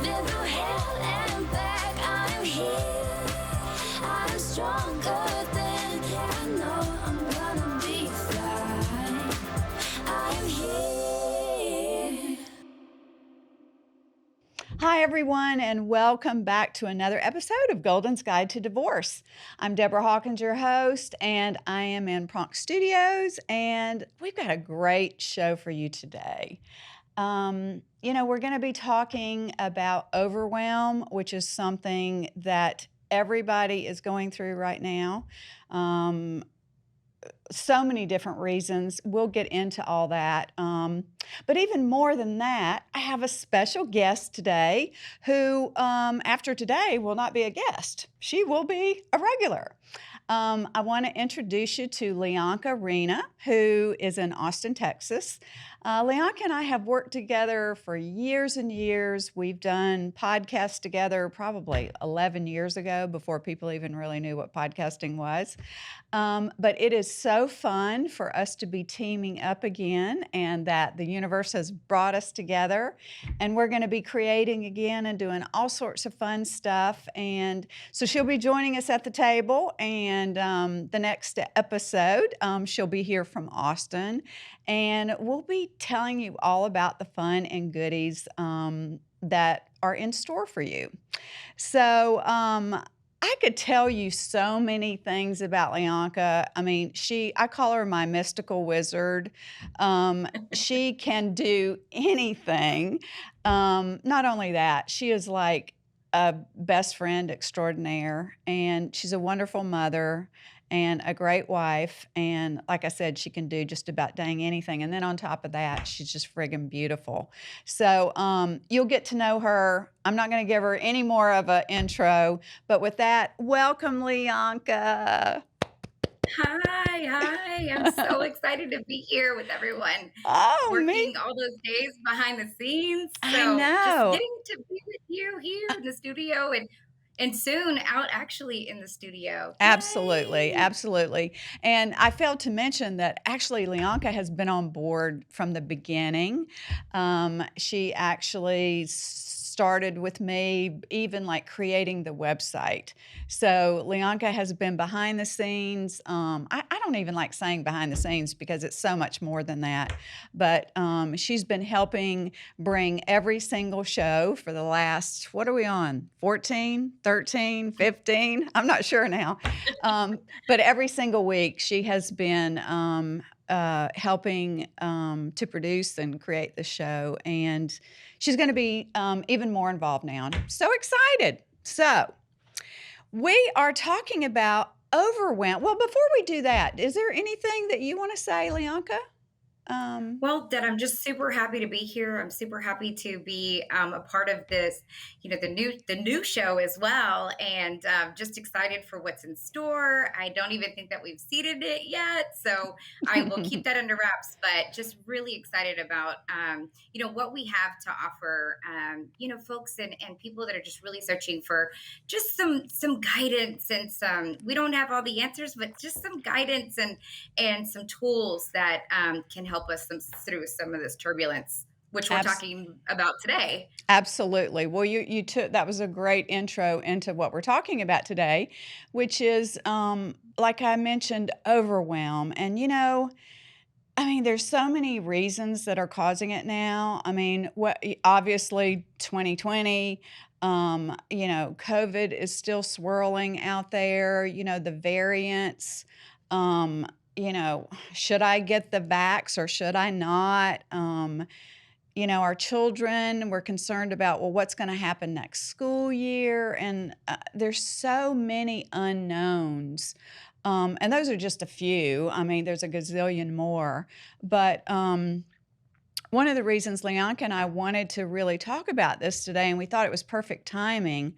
Been through hell and back, I'm here. I'm stronger than I know I'm gonna be fine. I'm here. Hi, everyone, and welcome back to another episode of Golden's Guide to Divorce. I'm Deborah Hawkins, your host, and I am in Bronx Studios, and we've got a great show for you today. We're going to be talking about overwhelm, which is something that everybody is going through right now. So many different reasons. We'll get into all that. But even more than that, I have a special guest today who, after today, will not be a guest. She will be a regular. I want to introduce you to Lyanca Reyna, who is in Austin, Texas. Lyanca and I have worked together for years and years. We've done podcasts together probably 11 years ago before people even really knew what podcasting was. But it is so fun for us to be teaming up again and that the universe has brought us together and we're going to be creating again and doing all sorts of fun stuff. And so she'll be joining us at the table, and the next episode, she'll be here from Austin, and we'll be telling you all about the fun and goodies that are in store for you. So, I could tell you so many things about Lyanca. I mean, I call her my mystical wizard. She can do anything. Not only that, she is like a best friend extraordinaire, and she's a wonderful mother and a great wife. And like I said, she can do just about dang anything. And then on top of that, she's just friggin' beautiful. So you'll get to know her. I'm not going to give her any more of an intro, but with that, welcome, Lyanca. Hi. I'm so excited to be here with everyone, Oh, me. working all those days behind the scenes. I So just know. getting to be with you here in the studio and soon out actually in the studio. Absolutely, Yay! absolutely. And I failed to mention that actually Lyanca has been on board from the beginning. She actually started with me, even like creating the website. So Lyanca has been behind the scenes. I don't even like saying behind the scenes because it's so much more than that. But she's been helping bring every single show for the last, what are we on? 14, 13, 15? I'm not sure now. But every single week she has been helping to produce and create the show. And she's going to be even more involved now. I'm so excited. So we are talking about overwhelm. Well, before we do that, is there anything that you want to say, Lyanca? Well, Dad, I'm just super happy to be here. I'm super happy to be a part of this, the new show as well, and just excited for what's in store. I don't even think that we've seeded it yet, so I will keep that under wraps. But just really excited about what we have to offer. Folks and people that are just really searching for just some guidance and some. We don't have all the answers, but just some guidance and some tools that can help us through some of this turbulence, which we're Abs- talking about today. Absolutely. Well, you took that was a great intro into what we're talking about today, which is like I mentioned, overwhelm. And I mean, there's so many reasons that are causing it now. I mean, obviously 2020, COVID is still swirling out there, the variants. Um, should I get the vax or should I not? Our children, we're concerned about, well, what's going to happen next school year? And there's so many unknowns. And those are just a few. I mean, there's a gazillion more. But one of the reasons Lyanca and I wanted to really talk about this today, and we thought it was perfect timing,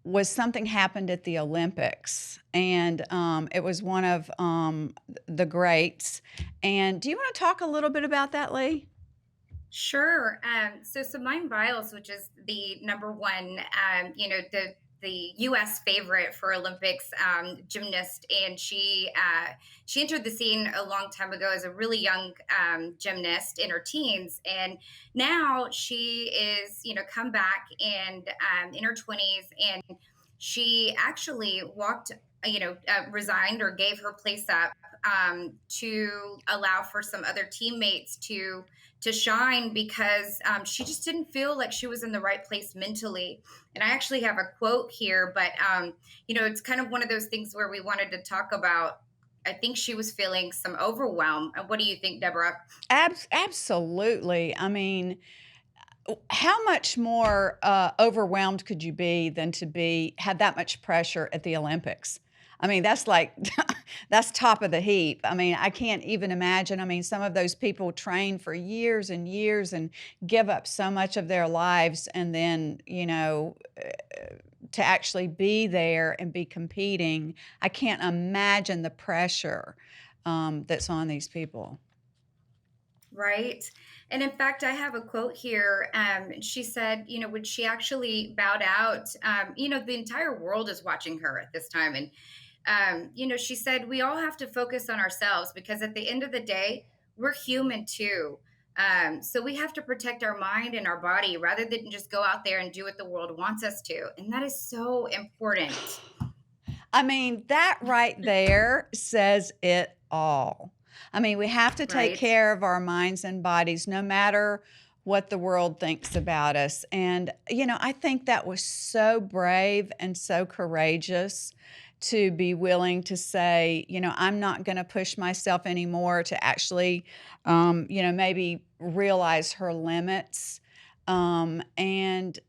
was something happened at the Olympics. And it was one of the greats. And do you want to talk a little bit about that, Lee? Sure. So Simone Biles, which is the number one, the U.S. favorite for Olympics gymnast, and she entered the scene a long time ago as a really young gymnast in her teens, and now she is come back and in her 20s, and she actually walked resigned or gave her place up to allow for some other teammates to shine because she just didn't feel like she was in the right place mentally. And I actually have a quote here, but it's kind of one of those things where we wanted to talk about. I think she was feeling some overwhelm. What do you think, Deborah? Absolutely. I mean, how much more overwhelmed could you be than to be have that much pressure at the Olympics? I mean, that's like that's top of the heap. I mean, I can't even imagine. I mean, some of those people train for years and years and give up so much of their lives, and then to actually be there and be competing, I can't imagine the pressure that's on these people. Right. And in fact, I have a quote here. She said, when she actually bowed out, the entire world is watching her at this time. And, she said, we all have to focus on ourselves because at the end of the day, we're human too. So we have to protect our mind and our body rather than just go out there and do what the world wants us to. And that is so important. I mean, that right there says it all. I mean, we have to take Right. care of our minds and bodies no matter what the world thinks about us. And, I think that was so brave and so courageous to be willing to say, I'm not going to push myself anymore to actually, maybe realize her limits. And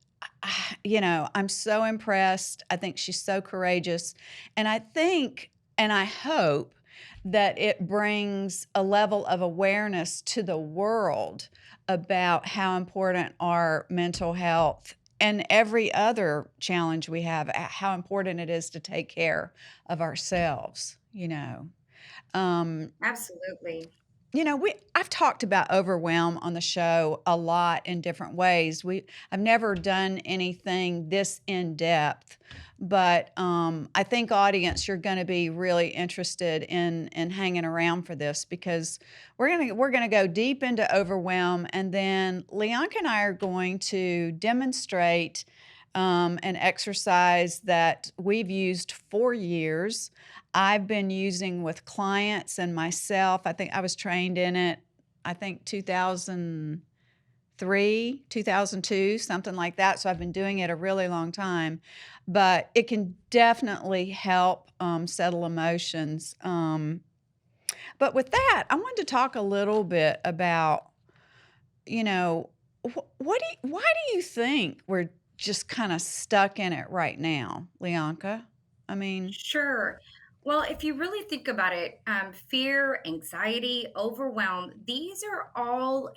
I'm so impressed. I think she's so courageous. And I think and I hope that it brings a level of awareness to the world about how important our mental health and every other challenge we have, how important it is to take care of ourselves. Um, Absolutely. I've talked about overwhelm on the show a lot in different ways. I've never done anything this in depth, but I think audience, you're going to be really interested in hanging around for this because we're gonna go deep into overwhelm, and then Lyanca and I are going to demonstrate an exercise that we've used for years. I've been using with clients and myself. I think I was trained in it, I think 2003, 2002, something like that. So I've been doing it a really long time, but it can definitely help settle emotions. But with that, I wanted to talk a little bit about, you know, why do you think we're just kind of stuck in it right now, Lyanca? I mean, Sure. Well, if you really think about it, fear, anxiety, overwhelm, these are all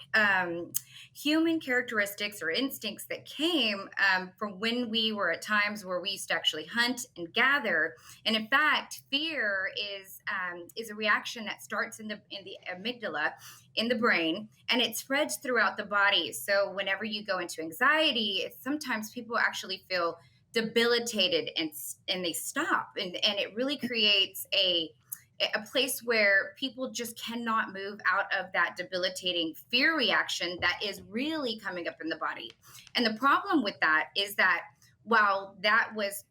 human characteristics or instincts that came from when we were at times where we used to actually hunt and gather. And in fact, fear is a reaction that starts in the amygdala in the brain, and it spreads throughout the body. So whenever you go into anxiety, sometimes people actually feel debilitated and they stop, and it really creates a place where people just cannot move out of that debilitating fear reaction that is really coming up in the body. And the problem with that is that while that was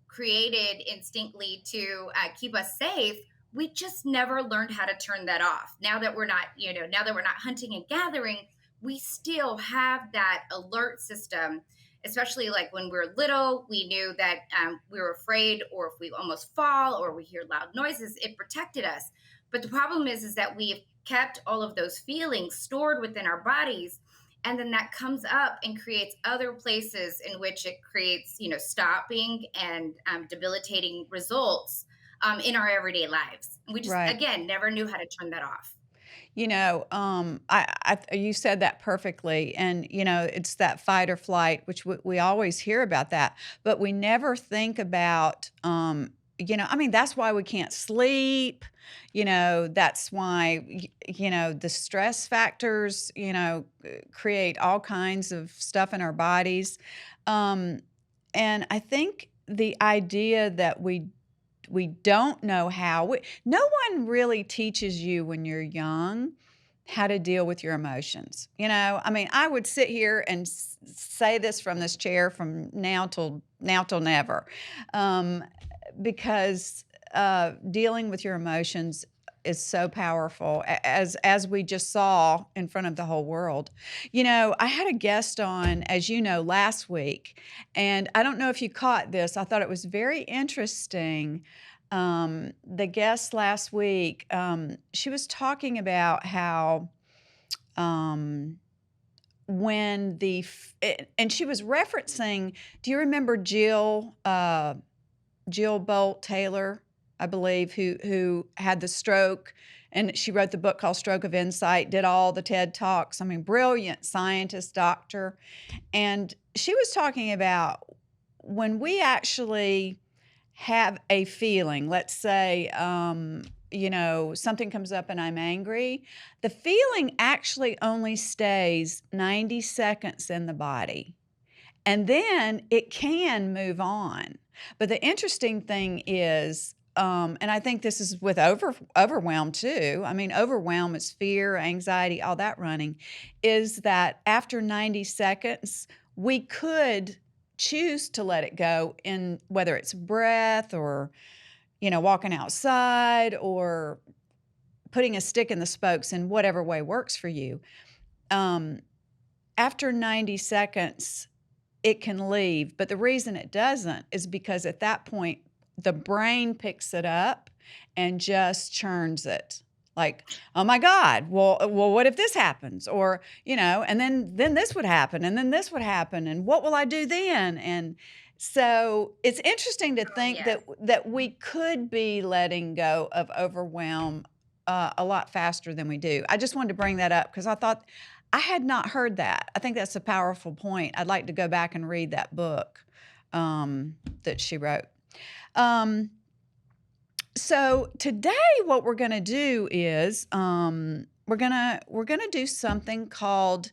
created instinctively to keep us safe, we just never learned how to turn that off. Now that we're not hunting and gathering, we still have that alert system, especially like when we were little. We knew that we were afraid, or if we almost fall or we hear loud noises, it protected us. But the problem is that we've kept all of those feelings stored within our bodies, and then that comes up and creates other places in which it creates stopping and debilitating results in our everyday lives. We just, right. again, never knew how to turn that off. You said that perfectly, and it's that fight or flight, which we always hear about that, but we never think about, I mean, that's why we can't sleep. That's why, the stress factors, create all kinds of stuff in our bodies, and I think the idea that we don't know how. No one really teaches you when you're young how to deal with your emotions. I mean, I would sit here and say this from this chair from now till never, because dealing with your emotions is so powerful, as we just saw in front of the whole world. I had a guest on, as you know, last week, and I don't know if you caught this. I thought it was very interesting. The guest last week, she was talking about how um, when and she was referencing. Do you remember Jill Bolt Taylor, I believe, who had the stroke, and she wrote the book called Stroke of Insight, did all the TED Talks. I mean, brilliant scientist, doctor. And she was talking about when we actually have a feeling, let's say, something comes up and I'm angry, the feeling actually only stays 90 seconds in the body. And then it can move on. But the interesting thing is, and I think this is with overwhelm too. I mean, overwhelm is fear, anxiety, all that running, is that after 90 seconds, we could choose to let it go, in whether it's breath or, walking outside or putting a stick in the spokes, in whatever way works for you. After 90 seconds, it can leave. But the reason it doesn't is because at that point, the brain picks it up and just churns it. Like, oh my God, well, what if this happens? Or, and then this would happen, and then this would happen, and what will I do then? And so it's interesting to think Yes. that we could be letting go of overwhelm a lot faster than we do. I just wanted to bring that up because I thought I had not heard that. I think that's a powerful point. I'd like to go back and read that book that she wrote. So today, what we're going to do is we're gonna do something called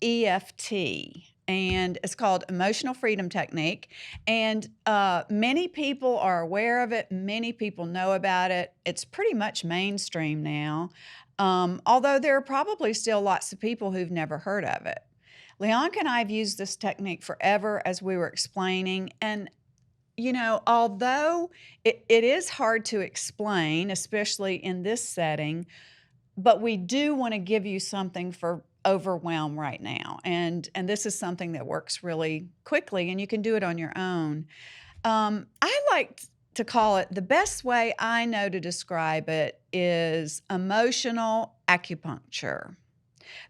EFT, and it's called Emotional Freedom Technique. And many people are aware of it. Many people know about it. It's pretty much mainstream now. Although there are probably still lots of people who've never heard of it. Lyanca and I have used this technique forever, as we were explaining. And, although it is hard to explain, especially in this setting, but we do want to give you something for overwhelm right now. And this is something that works really quickly, and you can do it on your own. I like to call it, the best way I know to describe it is emotional acupuncture,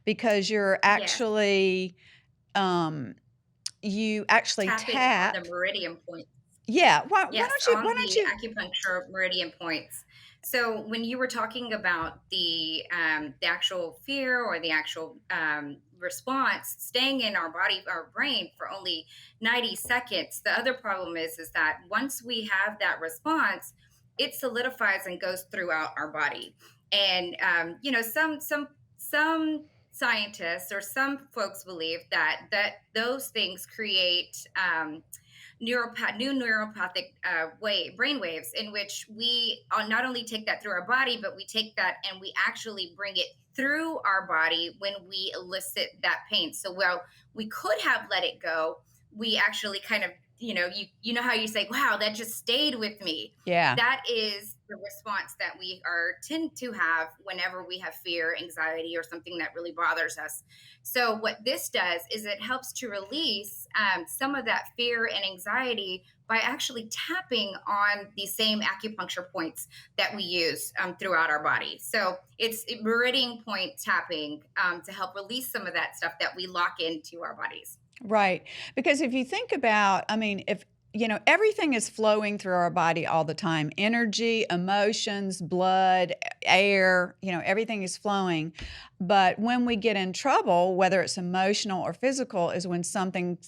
because you're Yes. actually, you actually Tapping tap. on the meridian points. Yeah. Why Yes, don't on the you? acupuncture meridian points. So when you were talking about the actual fear or the actual response staying in our body, our brain for only 90 seconds, the other problem is that once we have that response, it solidifies and goes throughout our body. And some scientists or some folks believe that those things create new neuropathic brain waves, in which we not only take that through our body, but we take that and we actually bring it through our body when we elicit that pain. So while we could have let it go, we actually kind of, you know how you say, wow, that just stayed with me. Yeah. That is the response that we tend to have whenever we have fear, anxiety, or something that really bothers us. So what this does is it helps to release some of that fear and anxiety by actually tapping on the same acupuncture points that we use throughout our body. So it's meridian point tapping to help release some of that stuff that we lock into our bodies. Right. Because if you think about, I mean, if everything is flowing through our body all the time, energy, emotions, blood, air, everything is flowing. But when we get in trouble, whether it's emotional or physical, is when something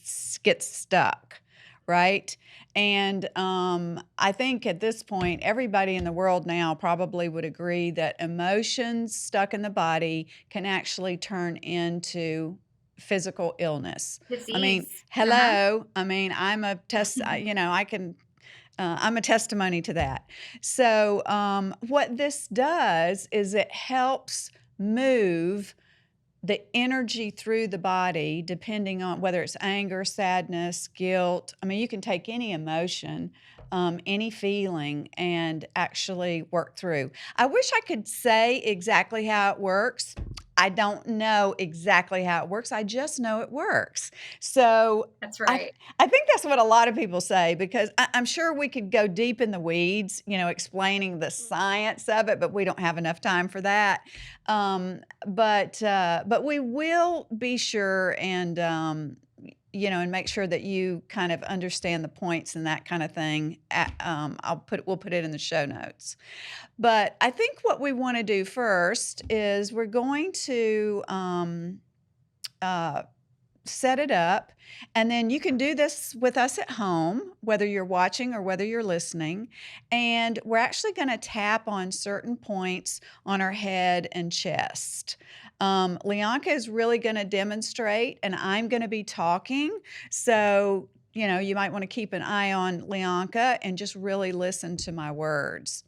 gets stuck, right? And I think at this point, everybody in the world now probably would agree that emotions stuck in the body can actually turn into physical illness. I mean, Disease. Uh-huh. hello. I mean, I'm a test, I can, I'm a testimony to that. So, what this does is it helps move the energy through the body, depending on whether it's anger, sadness, guilt. I mean, you can take any emotion, any feeling, and actually work through. I wish I could say exactly how it works. I don't know exactly how it works. I just know it works. So That's I, right. I think that's what a lot of people say, because I'm sure we could go deep in the weeds, explaining the science of it, but we don't have enough time for that. But we will be sure and make sure that you kind of understand the points and that kind of thing. We'll put it in the show notes. But I think what we want to do first is we're going to uh, set it up, and then you can do this with us at home, whether you're watching or whether you're listening. And we're actually going to tap on certain points on our head and chest. Lyanca is really going to demonstrate, and I'm going to be talking. So, you might want to keep an eye on Lyanca and just really listen to my words.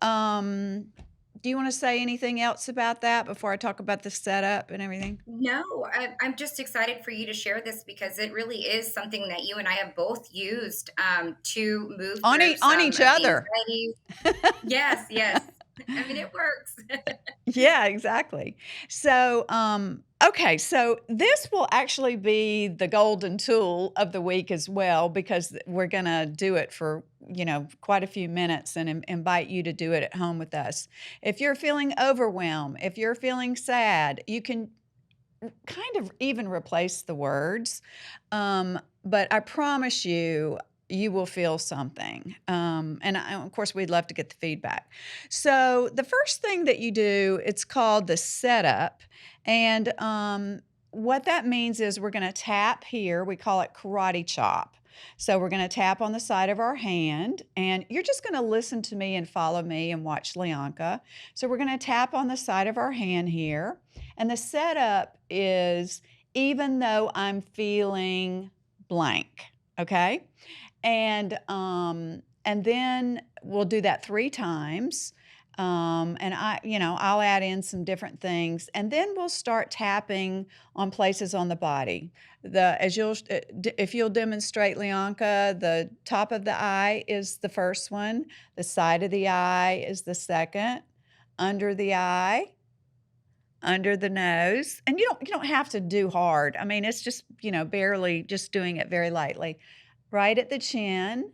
Do you want to say anything else about that before I talk about the setup and everything? No, I'm just excited for you to share this because it really is something that you and I have both used to move On, through on some each of the other. anxiety. Yes, yes. I mean, it works. Yeah, exactly. So, okay, so this will actually be the golden tool of the week as well, because we're going to do it for, quite a few minutes and invite you to do it at home with us. If you're feeling overwhelmed, if you're feeling sad, you can kind of even replace the words. But I promise you, you will feel something. Of course, we'd love to get the feedback. So the first thing that you do, it's called the setup. And what that means is we're going to tap here. We call it karate chop. So we're going to tap on the side of our hand, and you're just going to listen to me and follow me and watch Lyanca. So we're going to tap on the side of our hand here. And the setup is, even though I'm feeling blank, okay? And then we'll do that 3 times. And I'll add in some different things, and then we'll start tapping on places on the body. If you'll demonstrate, Lyanca, the top of the eye is the first one, the side of the eye is the second, under the eye, under the nose. And you don't have to do hard. I mean, it's just, barely, just doing it very lightly. Right at the chin,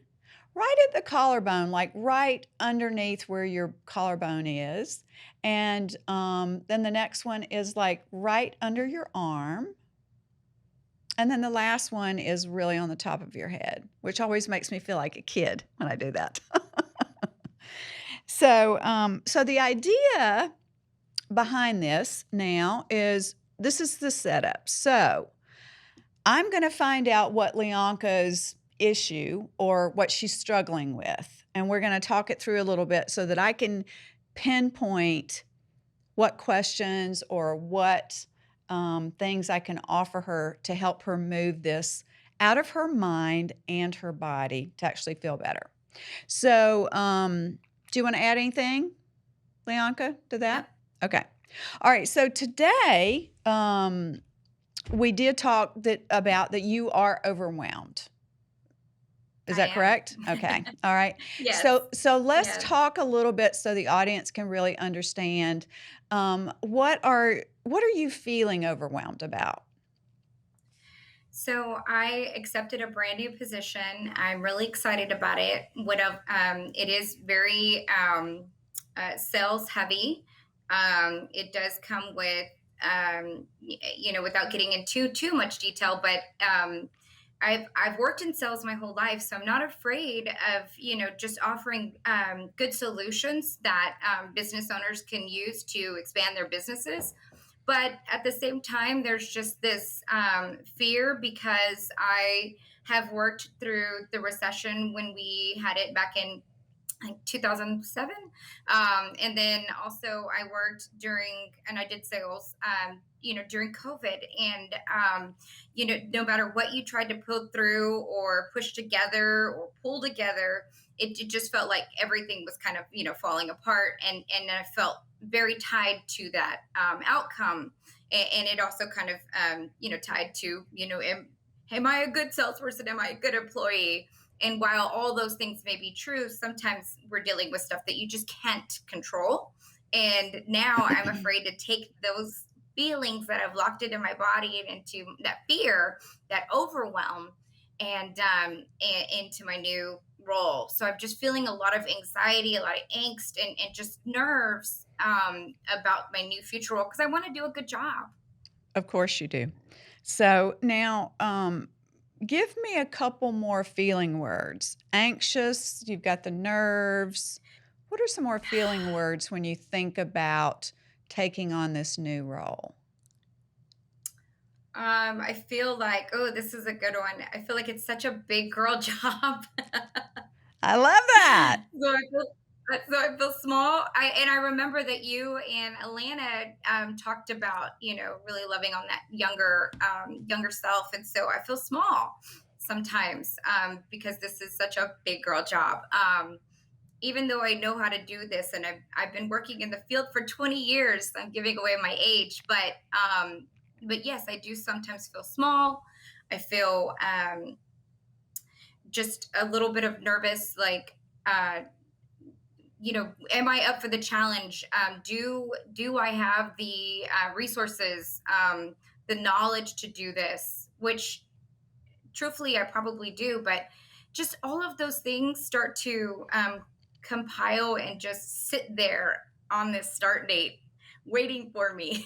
right at the collarbone, like right underneath where your collarbone is. And then the next one is like right under your arm. And then the last one is really on the top of your head, which always makes me feel like a kid when I do that. So the idea behind this now is, this is the setup. So I'm going to find out what Lyanca's issue or what she's struggling with, and we're going to talk it through a little bit so that I can pinpoint what questions or what things I can offer her to help her move this out of her mind and her body to actually feel better. So do you want to add anything, Lyanca, to that? Okay. All right. So today, we did talk about that you are overwhelmed. Is that correct? Okay. All right. Yes. So let's Yes. talk a little bit so the audience can really understand what are you feeling overwhelmed about? So I accepted a brand new position. I'm really excited about it. It is very sales heavy. It does come with, without getting into too much detail, but I've worked in sales my whole life, so I'm not afraid of just offering good solutions that business owners can use to expand their businesses. But at the same time, there's just this fear because I have worked through the recession when we had it back in 2007. And then also I worked and I did sales during COVID. And, no matter what you tried to pull through or push together or pull together, it just felt like everything was kind of, falling apart. And I felt very tied to that outcome. And it also kind of, tied to, am I a good salesperson? Am I a good employee? And while all those things may be true, sometimes we're dealing with stuff that you just can't control. And now I'm afraid to take those feelings that I've locked into my body and into that fear, that overwhelm, and into my new role. So I'm just feeling a lot of anxiety, a lot of angst, and just nerves about my new future role because I want to do a good job. Of course you do. So now, give me a couple more feeling words. Anxious, you've got the nerves. What are some more feeling words when you think about taking on this new role? I feel like, oh, this is a good one. I feel like it's such a big girl job. I love that. So I feel small. I remember that you and Alana talked about, really loving on that younger self, and so I feel small sometimes because this is such a big girl job. Even though I know how to do this, and I've been working in the field for 20 years, I'm giving away my age, but yes, I do sometimes feel small. I feel just a little bit of nervous, like, am I up for the challenge? Do I have the resources, the knowledge to do this? Which, truthfully, I probably do. But just all of those things start to compile and just sit there on this start date, waiting for me.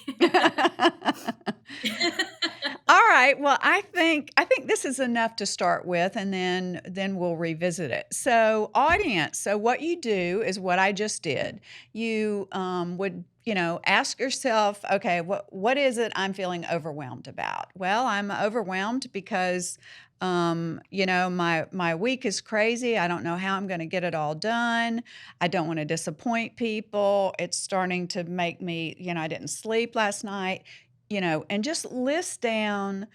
All right. Well, I think this is enough to start with, and then we'll revisit it. So, audience. So, what you do is what I just did. You would ask yourself, okay, what is it I'm feeling overwhelmed about? Well, I'm overwhelmed because my week is crazy. I don't know how I'm going to get it all done. I don't want to disappoint people. It's starting to make me, I didn't sleep last night. And just list down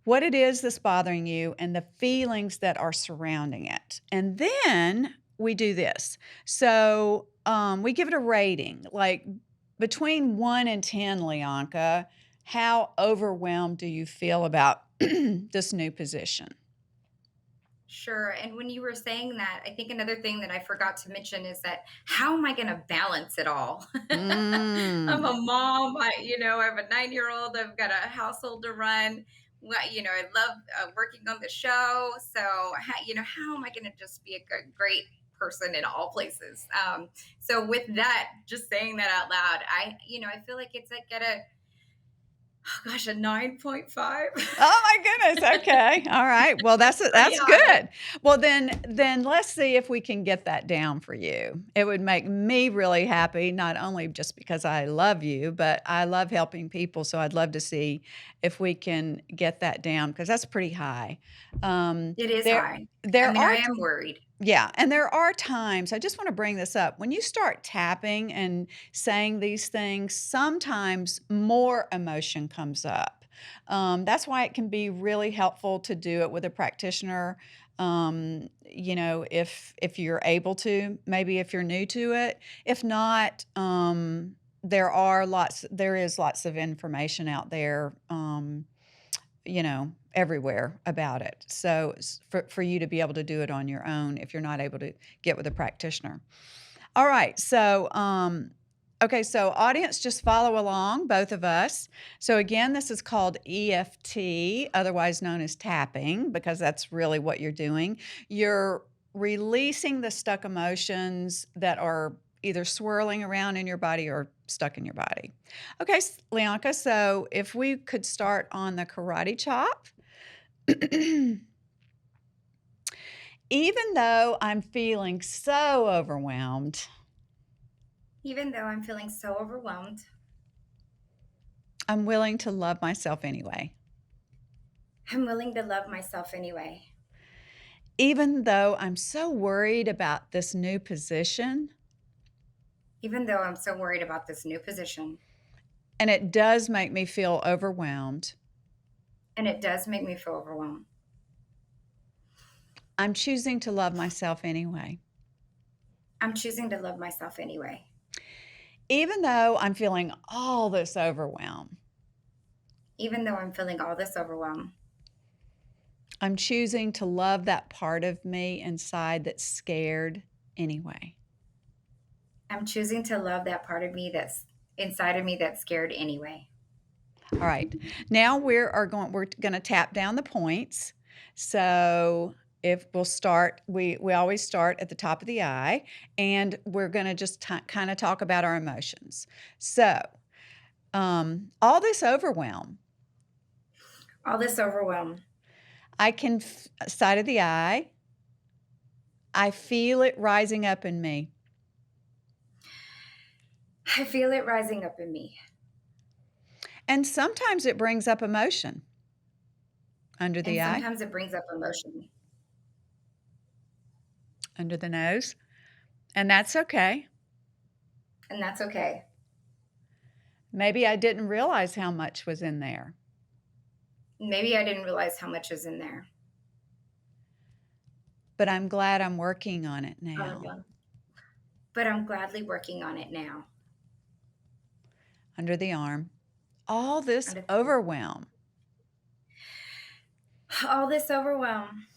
what it is that's bothering you and the feelings that are surrounding it. And then we do this. So we give it a rating, like between 1 and 10, Lyanca. How overwhelmed do you feel about this new position? Sure. And when you were saying that, I think another thing that I forgot to mention is that how am I going to balance it all? I'm a Mm. mom. I have a 9-year-old. I've got a household to run. I love working on the show. So, how am I going to just be a great person in all places? So with that, just saying that out loud, I feel like it's like at a 9.5. Oh my goodness. Okay. All right. Well, that's Pretty that's high. good. Well, then let's see if we can get that down for you. It would make me really happy, not only just because I love you, but I love helping people. So I'd love to see if we can get that down because that's pretty high. It is There high. I there mean, I are am worried. yeah, and there are times, I just want to bring this up. When you start tapping and saying these things, sometimes more emotion comes up. That's why it can be really helpful to do it with a practitioner. If you're able to, maybe if you're new to it. If not, there is lots of information out there. Everywhere about it. So for you to be able to do it on your own if you're not able to get with a practitioner. All right. So, okay. So audience, just follow along, both of us. So again, this is called EFT, otherwise known as tapping, because that's really what you're doing. You're releasing the stuck emotions that are either swirling around in your body or stuck in your body. Okay, Lyanca, so if we could start on the karate chop. Even though I'm feeling so overwhelmed, Even though I'm feeling so overwhelmed, I'm willing to love myself anyway. I'm willing to love myself anyway. Even though I'm so worried about this new position, Even though I'm so worried about this new position, And it does make me feel overwhelmed. And it does make me feel overwhelmed. I'm choosing to love myself anyway. I'm choosing to love myself anyway. Even though I'm feeling all this overwhelm, Even though I'm feeling all this overwhelm, I'm choosing to love that part of me inside that's scared anyway. I'm choosing to love that part of me that's inside of me that's scared anyway. All right. Now we're going to tap down the points. So if we'll start, we always start at the top of the eye, and we're going to just kind of talk about our emotions. So all this overwhelm, All this overwhelm, I can side of the eye, I feel it rising up in me. I feel it rising up in me. And sometimes it brings up emotion under the eye, Sometimes it brings up emotion. under the nose, and that's okay. And that's okay. Maybe I didn't realize how much was in there. Maybe I didn't realize how much is in there. But I'm glad I'm working on it now. But I'm gladly working on it now. Under the arm. All this overwhelm. All this overwhelm.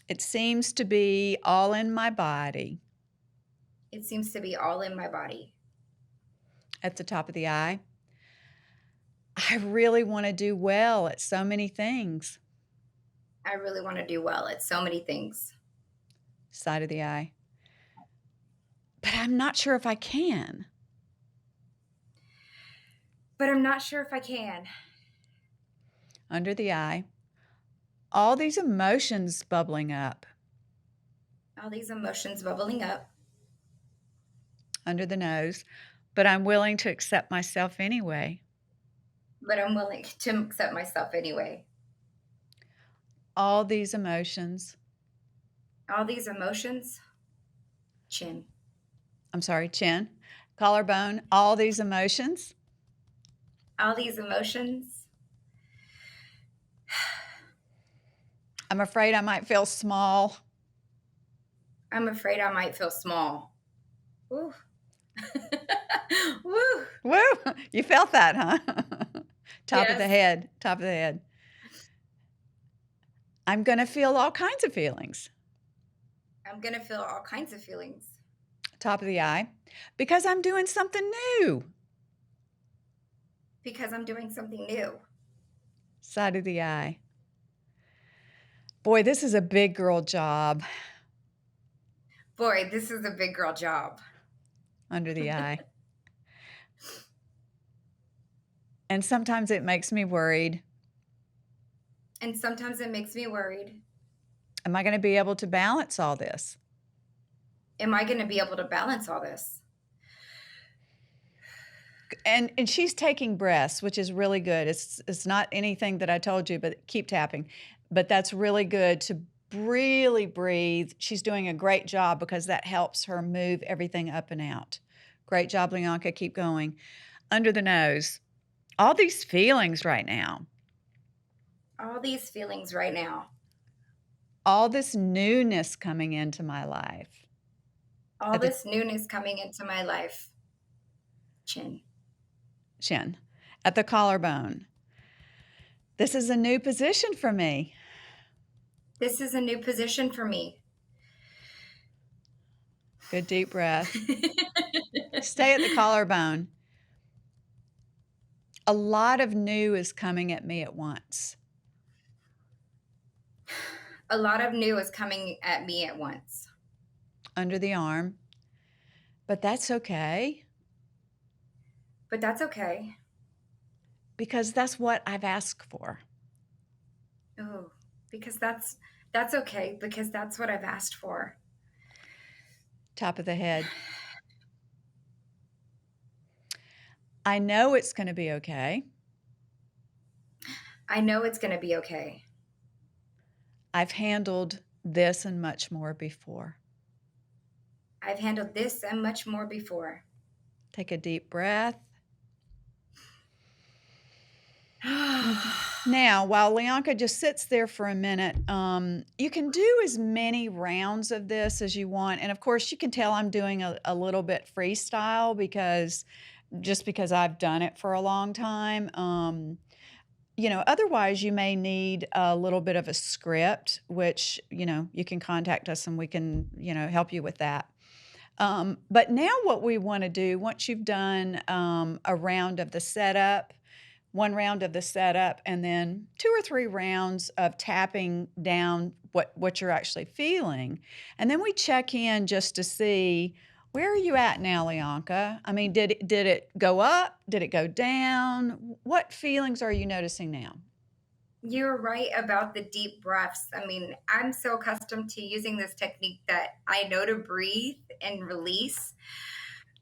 It seems to be all in my body. It seems to be all in my body. At the top of the eye. I really want to do well at so many things. I really want to do well at so many things. Side of the eye. But I'm not sure if I can. But I'm not sure if I can. Under the eye. All these emotions bubbling up. All these emotions bubbling up. Under the nose. But I'm willing to accept myself anyway. But I'm willing to accept myself anyway. All these emotions. All these emotions. Chin. I'm sorry, chin. Collarbone. All these emotions. All these emotions. I'm afraid I might feel small. I'm afraid I might feel small. Woo. Woo. Woo! You felt that, huh? Top of the Yes. head. Top of the head. I'm going to feel all kinds of feelings. I'm going to feel all kinds of feelings. Top of the eye. Because I'm doing something new. Because I'm doing something new. Side of the eye. Boy, this is a big girl job. Boy, this is a big girl job. Under the eye. And sometimes it makes me worried. And sometimes it makes me worried. Am I going to be able to balance all this? Am I going to be able to balance all this? And she's taking breaths, which is really good. It's not anything that I told you, but keep tapping. But that's really good to really breathe. She's doing a great job because that helps her move everything up and out. Great job, Lyanca. Keep going. Under the nose. All these feelings right now. All these feelings right now. All this newness coming into my life. All this newness coming into my life. Chin. Chin. At the collarbone. This is a new position for me. This is a new position for me. Good deep breath. Stay at the collarbone. A lot of new is coming at me at once. A lot of new is coming at me at once. Under the arm. But that's okay. But that's okay. Because that's what I've asked for. Oh, because that's okay, because that's what I've asked for. Top of the head. I know it's going to be okay. I know it's going to be okay. I've handled this and much more before. I've handled this and much more before. Take a deep breath. Now, while Lyanca just sits there for a minute, you can do as many rounds of this as you want. And of course, you can tell I'm doing a little bit freestyle because I've done it for a long time. Otherwise, you may need a little bit of a script, which, you can contact us and we can, help you with that. But now, what we want to do, once you've done a round of the setup, one round of the setup, and then 2 or 3 rounds of tapping down what you're actually feeling. And then we check in just to see, where are you at now, Lyanca? I mean, did it go up? Did it go down? What feelings are you noticing now? You're right about the deep breaths. I mean, I'm so accustomed to using this technique that I know to breathe and release.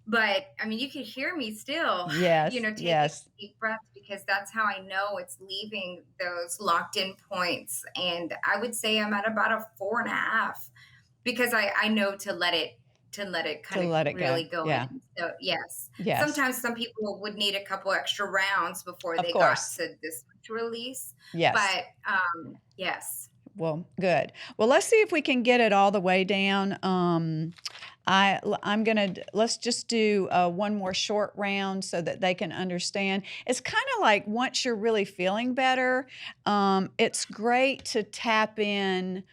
But I mean, you can hear me still, Yes, taking yes, deep breaths because that's how I know it's leaving those locked in points. And I would say I'm at about a 4.5 because I know to let it to kind of let it go. really go Yeah, in. So yes, yes, sometimes some people would need a couple extra rounds before of they got course. to this much release. Yes. But yes, Well, good. Well, let's see if we can get it all the way down. I'm gonna let's just do one more short round so that they can understand. It's kind of like, once you're really feeling better, it's great to tap in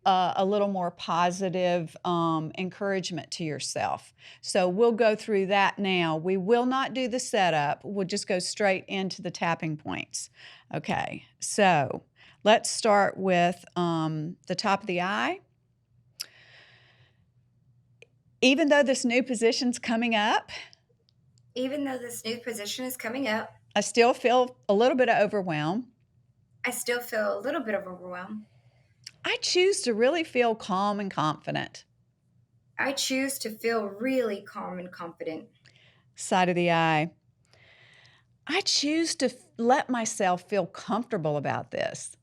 a little more positive encouragement to yourself. So we'll go through that now. We will not do the setup. We'll just go straight into the tapping points. Okay, so let's start with the top of the eye. Even though this new position's coming up, even though this new position is coming up, I still feel a little bit of overwhelm. I still feel a little bit of overwhelm. I choose to really feel calm and confident. I choose to feel really calm and confident. Side of the eye. I choose to let myself feel comfortable about this.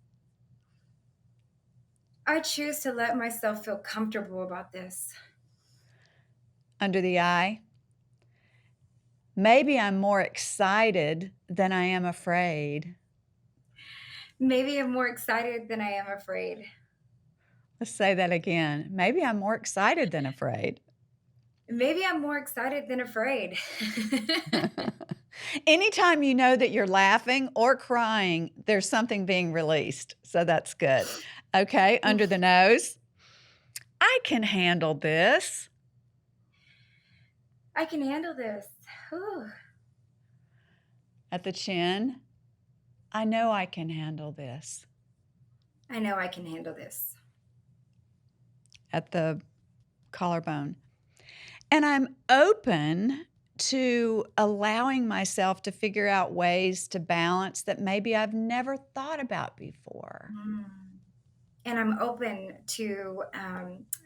I choose to let myself feel comfortable about this. Under the eye. Maybe I'm more excited than I am afraid. Maybe I'm more excited than I am afraid. Let's say that again. Maybe I'm more excited than afraid. Maybe I'm more excited than afraid. Anytime you know that you're laughing or crying, there's something being released. So that's good. Okay, under the nose. I can handle this. I can handle this. Whew. At the chin. I know I can handle this. I know I can handle this. At the collarbone. And I'm open to allowing myself to figure out ways to balance that maybe I've never thought about before. And I'm open to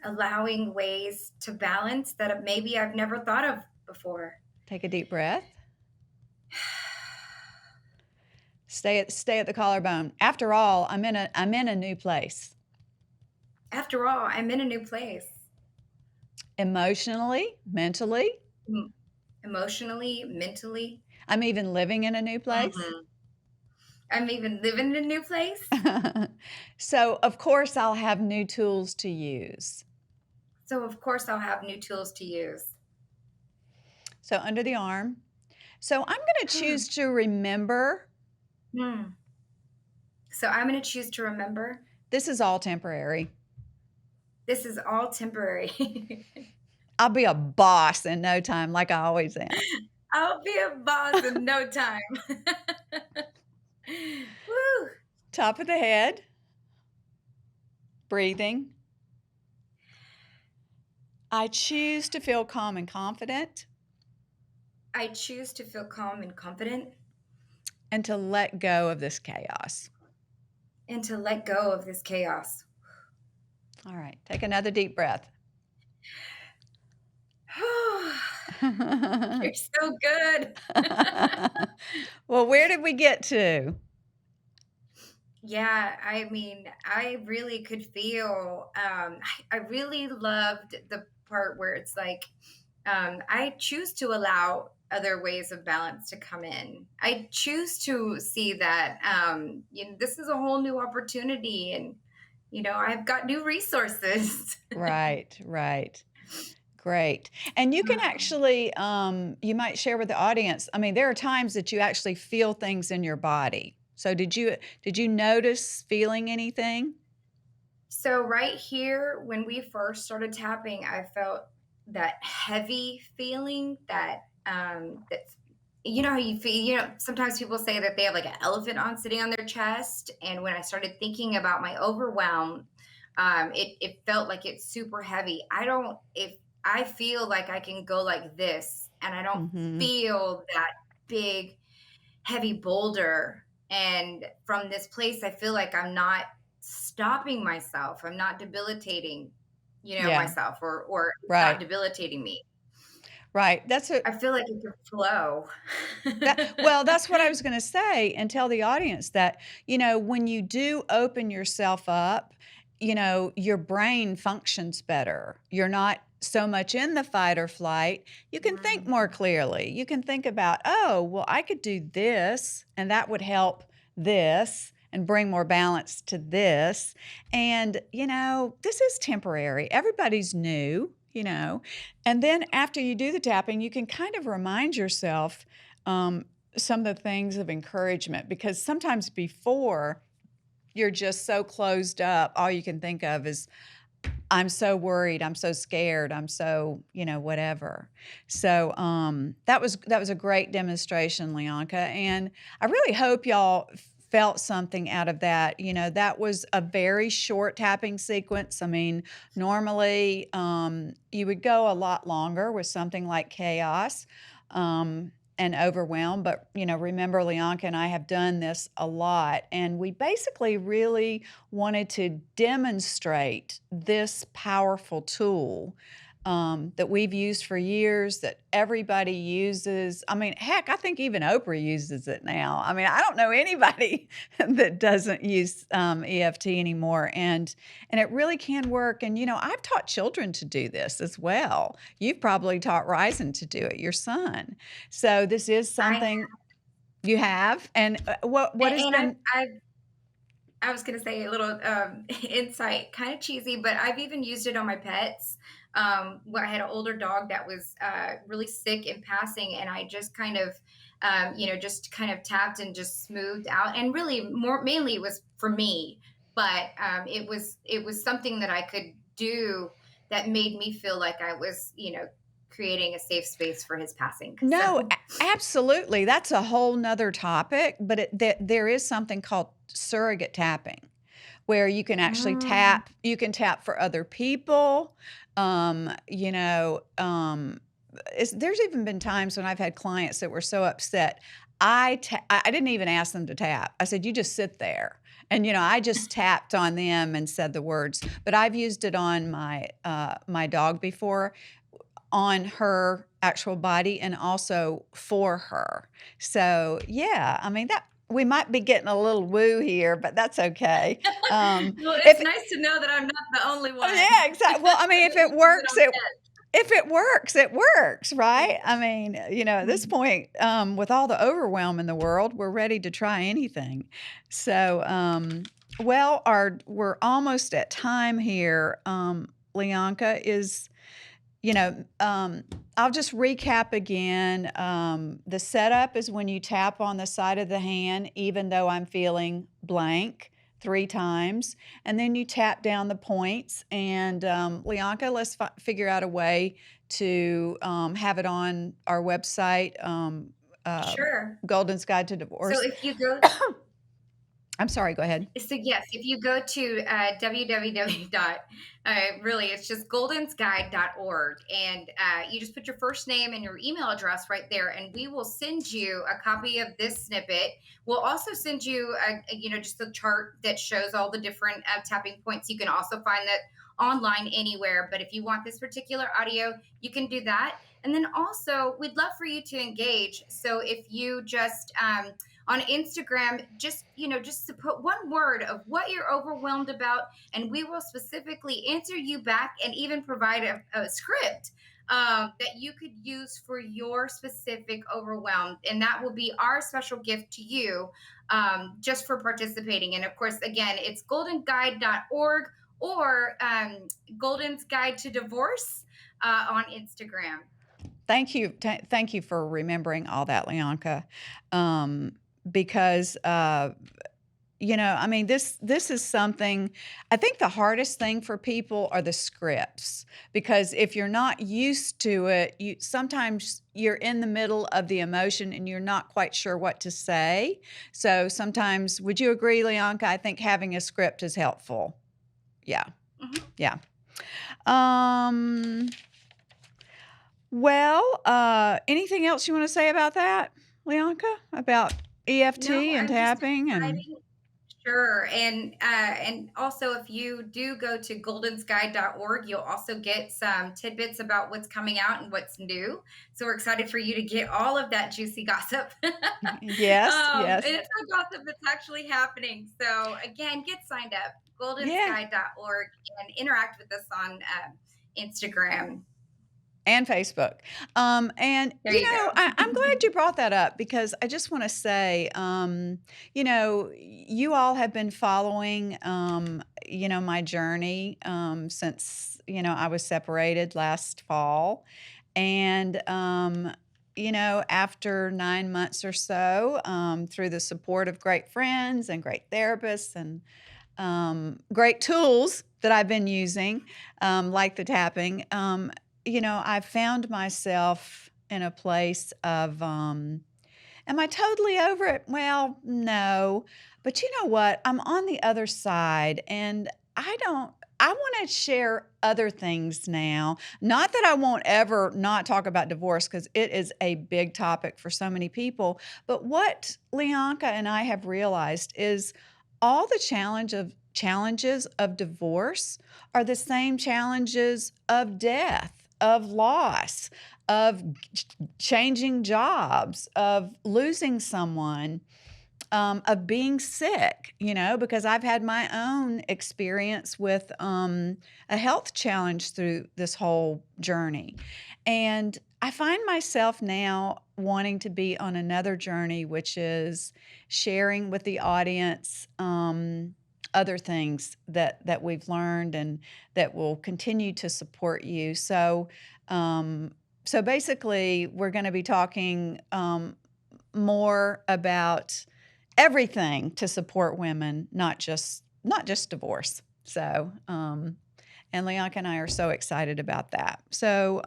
allowing ways to balance that maybe I've never thought of before. Take a deep breath. Stay at the collarbone. After all, I'm in a new place. After all, I'm in a new place. Emotionally, mentally. Emotionally, mentally. I'm even living in a new place. Mm-hmm. I'm even living in a new place. So, of course, I'll have new tools to use. So, of course, I'll have new tools to use. So, under the arm. So, I'm going to choose to remember. So, I'm going to choose to remember. This is all temporary. This is all temporary. I'll be a boss in no time, like I always am. I'll be a boss in no time. Woo. Top of the head. Breathing. I choose to feel calm and confident. I choose to feel calm and confident. And to let go of this chaos. And to let go of this chaos. All right, take another deep breath. You're so good. Well, where did we get to? Yeah, I mean, I really could feel, I really loved the part where it's like, I choose to allow other ways of balance to come in. I choose to see that this is a whole new opportunity, and I've got new resources. Right, right. Great. And you can actually, you might share with the audience. I mean, there are times that you actually feel things in your body. So did you notice feeling anything? So right here, when we first started tapping, I felt that heavy feeling that's how you feel, sometimes people say that they have like an elephant on sitting on their chest. And when I started thinking about my overwhelm, it felt like it's super heavy. If I feel like I can go like this and I don't Mhm. feel that big heavy boulder. And from this place, I feel like I'm not stopping myself. I'm not debilitating, Yeah, myself, or it's not right. debilitating me. Right. That's a I feel like it can flow. that's what I was going to say and tell the audience that, when you do open yourself up, your brain functions better. You're not so much in the fight or flight. You can think Right. more clearly. You can think about, oh, well, I could do this and that would help this and bring more balance to this. And, this is temporary. Everybody's new. And then after you do the tapping, you can kind of remind yourself um, some of the things of encouragement because sometimes before you're just so closed up, all you can think of is, I'm so worried, I'm so scared, I'm so, whatever. So that was a great demonstration, Lyanca. And I really hope y'all felt something out of that. That was a very short tapping sequence. I mean, normally you would go a lot longer with something like chaos. And overwhelm. But, remember, Lyanca and I have done this a lot. And we basically really wanted to demonstrate this powerful tool that we've used for years, that everybody uses. I mean, heck, I think even Oprah uses it now. I mean, I don't know anybody that doesn't use EFT anymore, and it really can work. And I've taught children to do this as well. You've probably taught Ryzen to do it, your son. So this is I something you have. And what has and been I was going to say a little insight, kind of cheesy, but I've even used it on my pets. I had an older dog that was really sick in passing, and I just kind of, just kind of tapped and just smoothed out. And really, mainly it was for me, but it was something that I could do that made me feel like I was, creating a safe space for his passing. No, So, absolutely. That's a whole nother topic, but there is something called surrogate tapping where you can actually mm, tap, you can tap for other people. Um, you know, um, there's even been times when I've had clients that were so upset. I didn't even ask them to tap. I said, you just sit there. And I just tapped on them and said the words. But I've used it on my dog before, on her actual body and also for her. So, yeah, I mean, that we might be getting a little woo here, but that's okay. well, it's If nice to know that I'm not the only Oh, one yeah, exactly. Well, I mean, that uses it on pets. if it works, it works, right? I mean, at this Mhm. point, with all the overwhelm in the world, we're ready to try anything. So, well, we're almost at time here. Lyanca is you know, I'll just recap again. The setup is when you tap on the side of the hand, even though I'm feeling blank, 3 times. And then you tap down the points. And Lyanca, let's figure out a way to have it on our website, uh, Sure. Golden's Guide to So Divorce. if you go I'm sorry, go ahead. So yes, if you go to www dot really it's just goldensguide.org, and you just put your first name and your email address right there, and we will send you a copy of this snippet. We'll also send you just a chart that shows all the different tapping points. You can also find that online anywhere, but if you want this particular audio, you can do that. And then also we'd love for you to engage. So if you just on Instagram, just to put one word of what you're overwhelmed about, and we will specifically answer you back and even provide a script that you could use for your specific overwhelm. And that will be our special gift to you, just for participating. And of course, again, it's goldenguide.org or Golden's Guide to Divorce on Instagram. Thank you. Thank you for remembering all that, Lyanca. Because I mean, this is something. I think the hardest thing for people are the scripts, because if you're not used to it, sometimes you're in the middle of the emotion and you're not quite sure what to say. So sometimes, would you agree, Lyanca? I think having a script is helpful. Yeah, Mhm. yeah. Well, anything else you want to say about that, Lyanca? About EFT No, and I'm just tapping and excited. Sure. And also, if you do go to goldensguide.org, you'll also get some tidbits about what's coming out and what's new. So we're excited for you to get all of that juicy gossip. yes, And yes, it's not gossip, it's actually happening. So again, get signed up, yeah. goldensguide.org, and interact with us on Instagram. And Facebook. And, There you go. I'm glad you brought that up, because I just want to say, you all have been following, my journey since, I was separated last fall. And, after 9 months or so, through the support of great friends and great therapists and great tools that I've been using, like the tapping, I found myself in a place of, am I totally over it? Well, no. But you know what? I'm on the other side, and I want to share other things now. Not that I won't ever not talk about divorce, because it is a big topic for so many people. But what Lyanca and I have realized is all the challenges of divorce are the same challenges of death, of loss, of changing jobs, of losing someone, of being sick, because I've had my own experience with a health challenge through this whole journey. And I find myself now wanting to be on another journey, which is sharing with the audience other things that we've learned and that will continue to support you. So basically, we're going to be talking more about everything to support women, not just divorce. So, and Lyanca and I are so excited about that. So,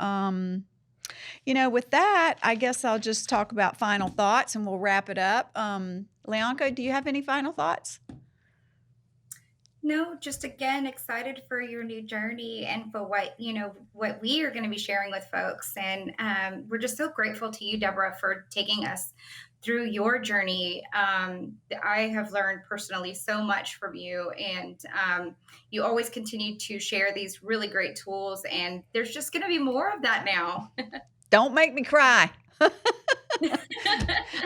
with that, I guess I'll just talk about final thoughts and we'll wrap it up. Lyanca, do you have any final thoughts? No, just again excited for your new journey and for what we are going to be sharing with folks. And we're just so grateful to you, Deborah, for taking us through your journey. I have learned personally so much from you, and you always continue to share these really great tools. And there's just going to be more of that now. Don't make me cry.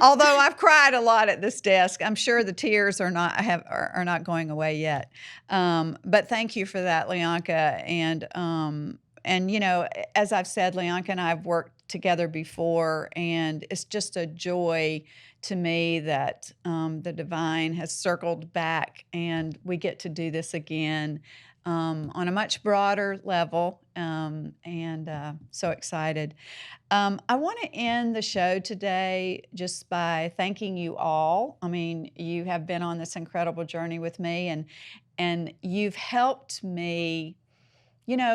Although I've cried a lot at this desk, I'm sure the tears are not going away yet. But thank you for that, Lyanca. And as I've said, Lyanca and I have worked together before, and it's just a joy to me that the divine has circled back and we get to do this again on a much broader level. So excited. I want to end the show today just by thanking you all. I mean, you have been on this incredible journey with me, and you've helped me,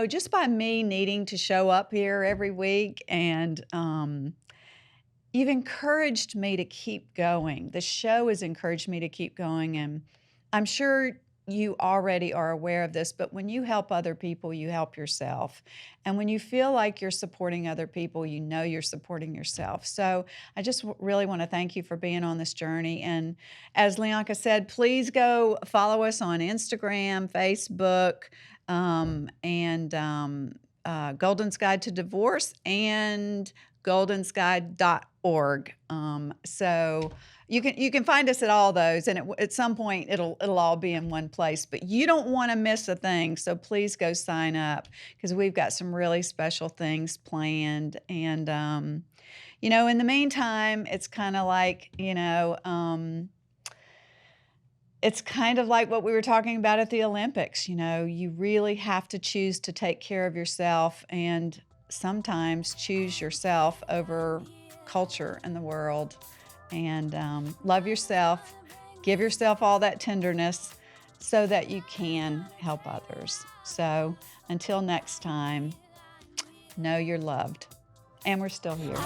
just by me needing to show up here every week, and you've encouraged me to keep going. The show has encouraged me to keep going, and I'm sure you already are aware of this, but when you help other people, you help yourself. And when you feel like you're supporting other people, you're supporting yourself. So I just really want to thank you for being on this journey. And as Lyanca said, please go follow us on Instagram, Facebook, and Golden's Guide to Divorce and goldensguide.org. So You can find us at all those, and at some point it'll all be in one place. But you don't want to miss a thing, so please go sign up because we've got some really special things planned. And in the meantime, it's kind of like it's kind of like what we were talking about at the Olympics. You really have to choose to take care of yourself, and sometimes choose yourself over culture and the world. And love yourself, give yourself all that tenderness so that you can help others. So until next time, know you're loved. And we're still here.